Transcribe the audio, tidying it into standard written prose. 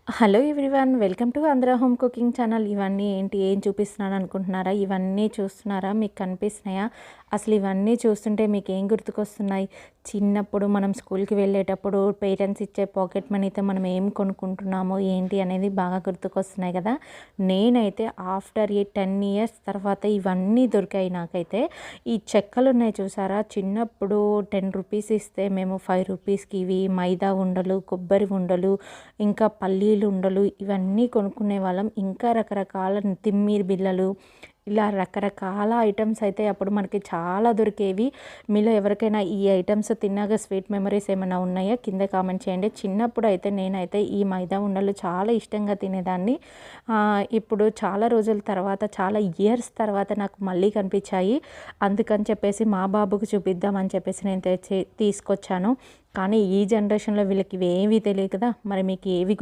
Hello everyone, welcome to Andhra home cooking channel. ఇవన్నీ ఏంటి, ఏం చూపిస్తున్నాను అనుకుంటున్నారా? ఇవన్నీ చూస్తున్నారా? మీకు కనిపిస్తున్నాయా? అసలు ఇవన్నీ చూస్తుంటే మీకు ఏం గుర్తుకొస్తున్నాయి? చిన్నప్పుడు మనం స్కూల్కి వెళ్ళేటప్పుడు పేరెంట్స్ ఇచ్చే పాకెట్ మనీతో మనం ఏం కొనుక్కుంటున్నామో ఏంటి అనేది బాగా గుర్తుకొస్తున్నాయి కదా. నేనైతే ఆఫ్టర్ 10 ఇయర్స్ తర్వాత ఇవన్నీ దొరికాయి నాకైతే. ఈ చెక్కలు ఉన్నాయి చూసారా, చిన్నప్పుడు 10 రూపీస్ ఇస్తే మేము 5 రూపీస్కి ఇవి మైదా ఉండలు, కొబ్బరి ఉండలు, ఇంకా పల్లీలు ఉండలు ఇవన్నీ కొనుక్కునే వాళ్ళం. ఇంకా రకరకాల తిమ్మిరి బిళ్ళలు, ఇలా రకరకాల ఐటమ్స్ అయితే అప్పుడు మనకి చాలా దొరికేవి. మీలో ఎవరికైనా ఈ ఐటమ్స్ తిన్నాక స్వీట్ మెమరీస్ ఏమైనా ఉన్నాయా? కింద కామెంట్ చేయండి. చిన్నప్పుడు అయితే నేనైతే ఈ మైదా ఉండలు చాలా ఇష్టంగా తినేదాన్ని. ఇప్పుడు చాలా రోజుల తర్వాత, చాలా ఇయర్స్ తర్వాత నాకు మళ్ళీ కనిపించాయి. అందుకని చెప్పేసి మా బాబుకు చూపిద్దామని చెప్పేసి నేను తీసుకొచ్చాను. కానీ ఈ జనరేషన్లో వీళ్ళకి ఇవేవి తెలియదు కదా. మరి మీకు ఏవి